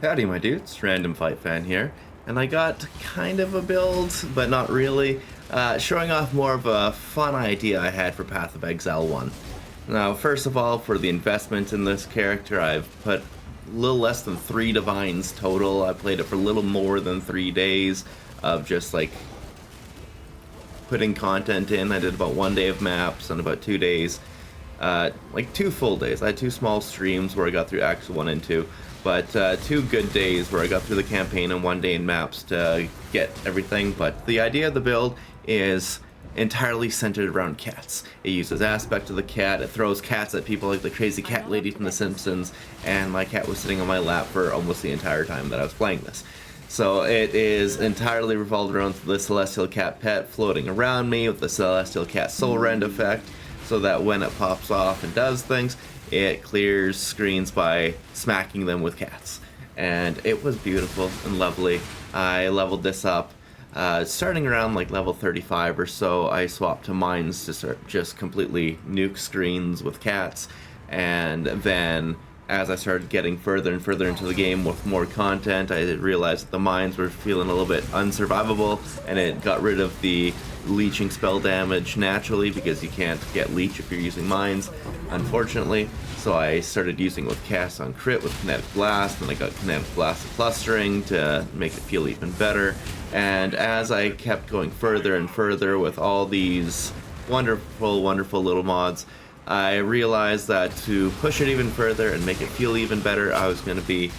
Howdy, my dudes. Random Fight Fan here, and I got kind of a build, but not really, showing off more of a fun idea I had for Path of Exile 1. Now, first of all, for the investment in this character, I've put a little less than 3 divines total. I played it for a little more than 3 days of just like putting content in. I did about 1 day of maps and about 2 days, like 2 full days. I had 2 small streams where I got through Acts 1 and 2. But 2 good days where I got through the campaign and 1 day in maps to get everything. But the idea of the build is entirely centered around cats. It uses aspect of the cat, it throws cats at people like the crazy cat lady from The Simpsons, and my cat was sitting on my lap for almost the entire time that I was playing this. So it is entirely revolved around the Celestial Cat pet floating around me with the Celestial Cat Soul Rend effect, so that when it pops off and does things, it clears screens by smacking them with cats. And it was beautiful and lovely. I leveled this up. Starting around like level 35 or so, I swapped to mines to start just completely nuke screens with cats. And then as I started getting further and further into the game with more content, I realized that the mines were feeling a little bit unsurvivable, and it got rid of the leeching spell damage naturally because you can't get leech if you're using mines, unfortunately. So I started using it with cast on crit with kinetic blast, and I got kinetic blast clustering to make it feel even better. And as I kept going further and further with all these wonderful little mods, I realized that to push it even further and make it feel even better, I was going to be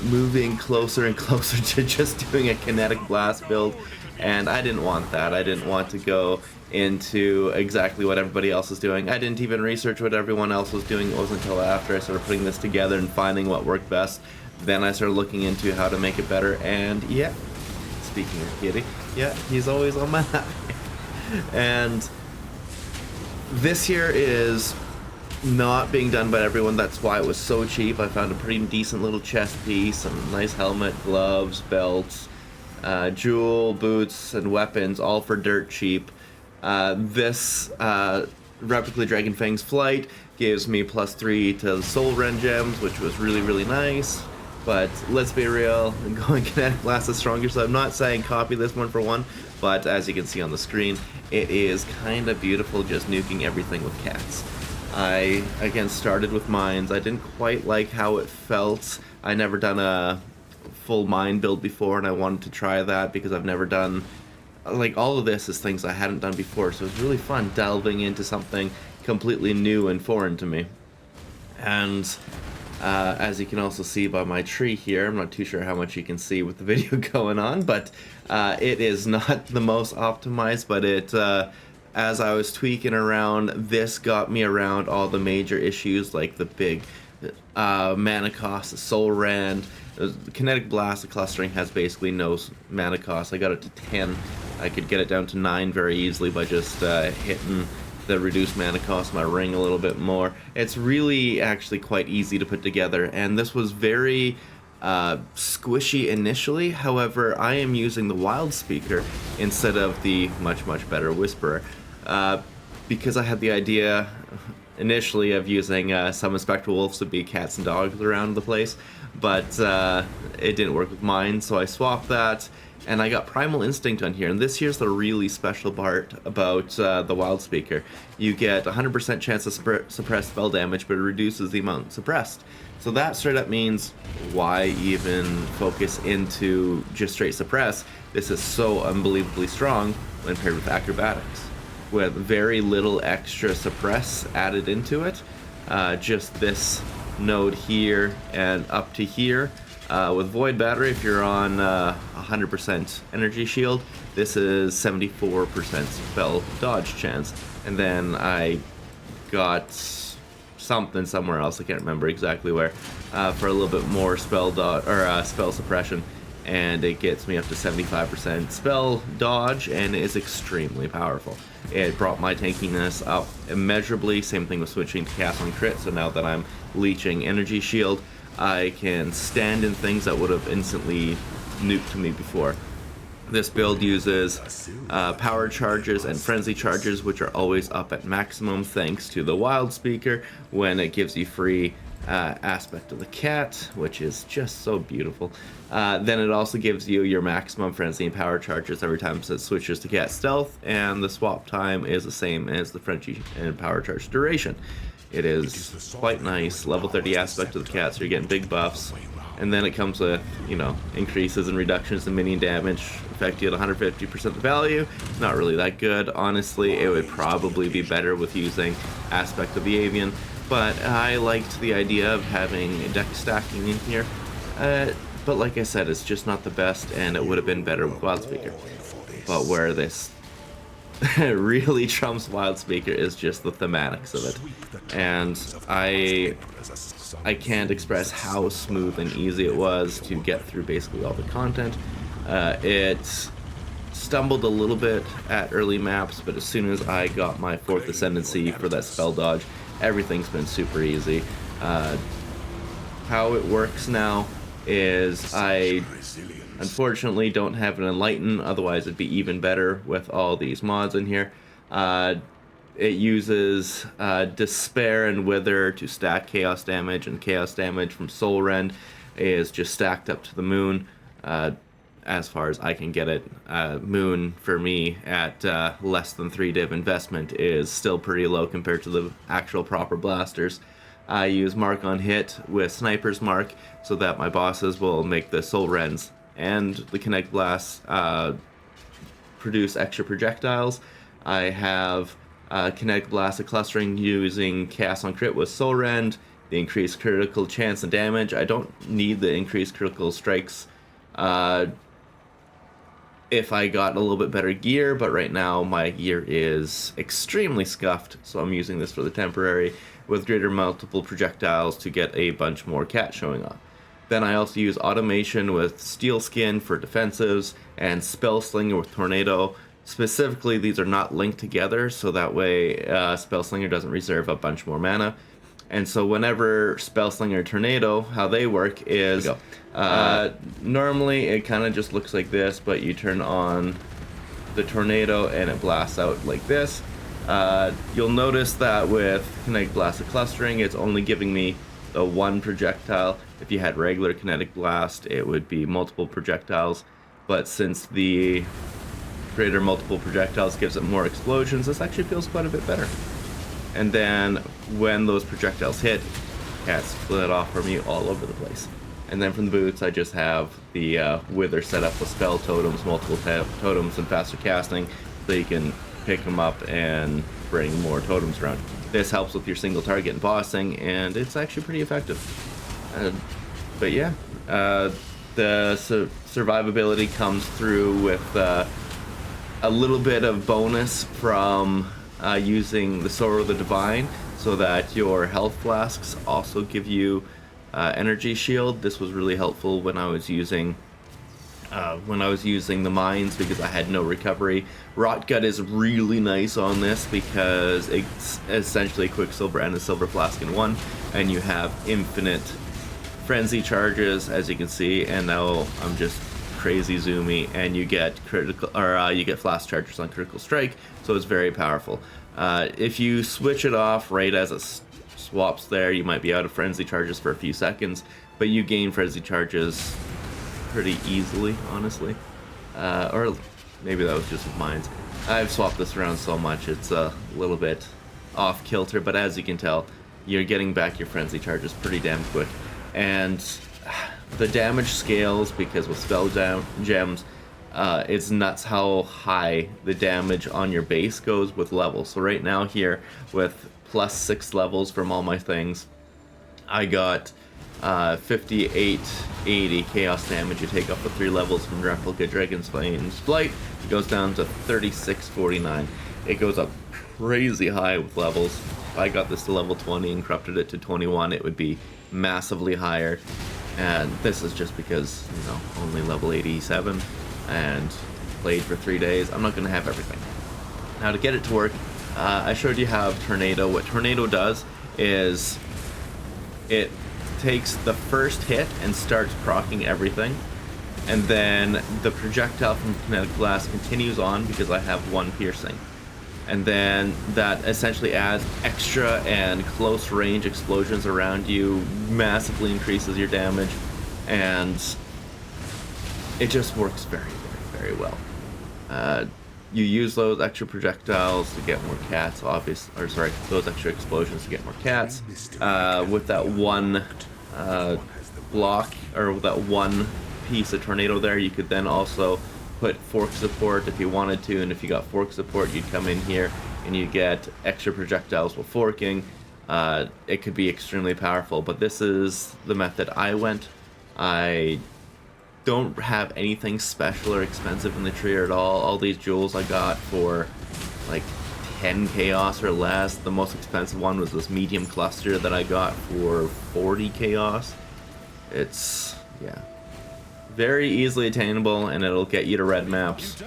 moving closer and closer to just doing a kinetic blast build. And I didn't want that. I didn't want to go into exactly what everybody else was doing. I didn't even research what everyone else was doing. It wasn't until after I started putting this together and finding what worked best, then I started looking into how to make it better. And yeah, speaking of Kitty, yeah, he's always on my lap. And this here is not being done by everyone. That's why it was so cheap. I found a pretty decent little chest piece, some nice helmet, gloves, belts, jewel, boots, and weapons, all for dirt cheap. This Replically Dragonfang's Flight gives me +3 to the Soul Rend gems, which was really nice. But let's be real, going Kinetic Blast is stronger, so I'm not saying copy this 1-for-1, but as you can see on the screen, it is kind of beautiful just nuking everything with cats. I, again, started with mines. I didn't quite like how it felt. I never done a full mine build before, and I wanted to try that because I've never done, like, all of this is things I hadn't done before, so it was really fun delving into something completely new and foreign to me. And as you can also see by my tree here, I'm not too sure how much you can see with the video going on, but it is not the most optimized, but it, as I was tweaking around, this got me around all the major issues like the big mana cost, the Soul Rend. The Kinetic Blast, the clustering has basically no mana cost. I got it to 10. I could get it down to 9 very easily by just hitting the reduced mana cost my ring a little bit more. It's really actually quite easy to put together, and this was very squishy initially. However, I am using the Wildspeaker instead of the much better Whisperer because I had the idea initially of using some Spectral Wolves to be cats and dogs around the place, but it didn't work with mine, so I swapped that, and I got Primal Instinct on here. And this here's the really special part about the Wildspeaker. You get 100% chance to suppress spell damage, but it reduces the amount suppressed. So that straight up means, why even focus into just straight suppress? This is so unbelievably strong when paired with Acrobatics, with very little extra suppress added into it. Just this node here and up to here. With Void Battery, if you're on 100% energy shield, this is 74% spell dodge chance. And then I got something somewhere else, I can't remember exactly where, for a little bit more spell spell suppression, and it gets me up to 75% spell dodge, and it is extremely powerful. It brought my tankiness up immeasurably. Same thing with switching to cast on crit, so now that I'm leeching energy shield, I can stand in things that would have instantly nuked me before. This build uses power charges and frenzy charges, which are always up at maximum thanks to the Wildspeaker when it gives you free aspect of the cat, which is just so beautiful. Then it also gives you your maximum frenzy and power charges every time it switches to cat stealth, and the swap time is the same as the frenzy and power charge duration. It is quite nice. Level 30 aspect of the cat, so you're getting big buffs. And then it comes with, you know, increases and reductions in minion damage, affect you at 150% the value. Not really that good. Honestly, it would probably be better with using aspect of the avian, but I liked the idea of having deck stacking in here. But like I said, it's just not the best, and it would have been better with Wildspeaker. But where this really trumps Wildspeaker is just the thematics of it. And I can't express how smooth and easy it was to get through basically all the content. It stumbled a little bit at early maps, but as soon as I got my 4th Ascendancy for that spell dodge, everything's been super easy. How it works now is I unfortunately don't have an Enlighten, otherwise it'd be even better with all these mods in here. It uses Despair and Wither to stack chaos damage, and chaos damage from Soul Rend is just stacked up to the moon. As far as I can get it, moon for me at less than 3 div investment is still pretty low compared to the actual proper blasters. I use Mark on Hit with Sniper's Mark so that my bosses will make the Soul Rends and the Connect Blasts produce extra projectiles. I have Connect Blast clustering using Chaos on Crit with Soul Rend, the increased critical chance and damage. I don't need the increased critical strikes if I got a little bit better gear, but right now my gear is extremely scuffed, so I'm using this for the temporary with greater multiple projectiles to get a bunch more cat showing up. Then I also use Automation with Steel Skin for defensives and Spell Slinger with Tornado. Specifically, these are not linked together, so that way Spell Slinger doesn't reserve a bunch more mana. And so whenever Spell Slinger and Tornado, how they work is normally it kind of just looks like this, but you turn on the Tornado and it blasts out like this. You'll notice that with Kinetic Blast Clustering, it's only giving me the one projectile. If you had regular Kinetic Blast, it would be multiple projectiles. But since the greater multiple projectiles gives it more explosions, this actually feels quite a bit better. And then when those projectiles hit, cats split off from you all over the place. And then from the boots, I just have the Wither set up with spell totems, multiple totems, and faster casting, so you can pick them up and bring more totems around. This helps with your single target and bossing, and it's actually pretty effective. But yeah, the survivability comes through with a little bit of bonus from using the Sword of the Divine, so that your health flasks also give you energy shield. This was really helpful when I was using the mines because I had no recovery. Rotgut is really nice on this because it's essentially a Quicksilver and a Silver Flask in one, and you have infinite frenzy charges, as you can see. And now I'm just crazy zoomy, and you get critical, or you get flash charges on critical strike, so it's very powerful. If you switch it off right as it swaps there, you might be out of frenzy charges for a few seconds, but you gain frenzy charges pretty easily, honestly. Or maybe that was just with mines. I've swapped this around so much, it's a little bit off kilter, but as you can tell, you're getting back your frenzy charges pretty damn quick. And the damage scales, because with spell gems, it's nuts how high the damage on your base goes with levels. So right now here, with plus 6 levels from all my things, I got 5880 chaos damage you take off the 3 levels from Replica Dragon's Flame's Flight. It goes down to 3649. It goes up crazy high with levels. If I got this to level 20 and corrupted it to 21, it would be massively higher. And this is just because, you know, only level 87 and played for 3 days. I'm not going to have everything. Now to get it to work, I showed you how Tornado. What Tornado does is it takes the first hit and starts proccing everything, and then the projectile from Kinetic Blast continues on because I have 1 piercing, and then that essentially adds extra and close range explosions around you, massively increases your damage, and it just works very, very, very well. You use those extra projectiles to get more cats, obviously, or sorry, those extra explosions to get more cats. With that one block, or that one piece of tornado there, you could then also put fork support if you wanted to, and if you got fork support, you'd come in here and you get extra projectiles with forking. It could be extremely powerful, but this is the method I went. I don't have anything special or expensive in the tree at all. All these jewels I got for like 10 chaos or less. The most expensive one was this medium cluster that I got for 40 chaos. It's, yeah, very easily attainable, and it'll get you to red maps.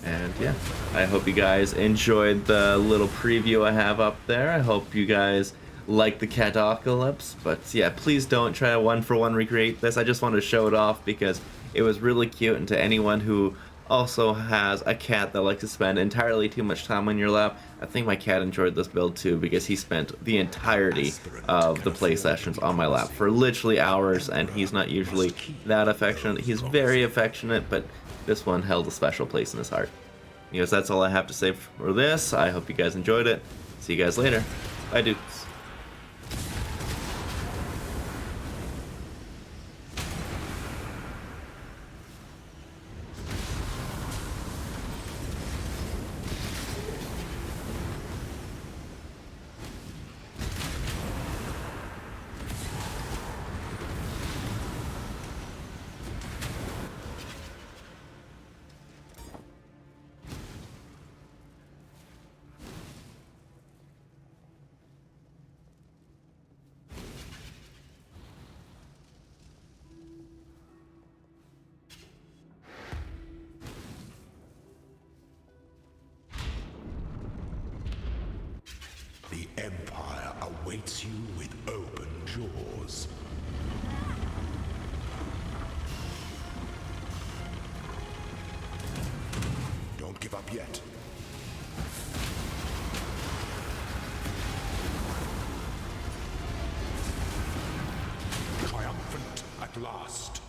And yeah, I hope you guys enjoyed the little preview I have up there. I hope you guys like the Catocalypse, but yeah, please don't try to one-for-one recreate this. I just want to show it off because it was really cute, and to anyone who also has a cat that likes to spend entirely too much time on your lap, I think my cat enjoyed this build too, because he spent the entirety of the play sessions on my lap for literally hours, and he's not usually that affectionate. He's very affectionate, but this one held a special place in his heart. Anyways, that's all I have to say for this. I hope you guys enjoyed it. See you guys later. Bye, dudes. The Empire awaits you with open jaws. Don't give up yet. Triumphant at last.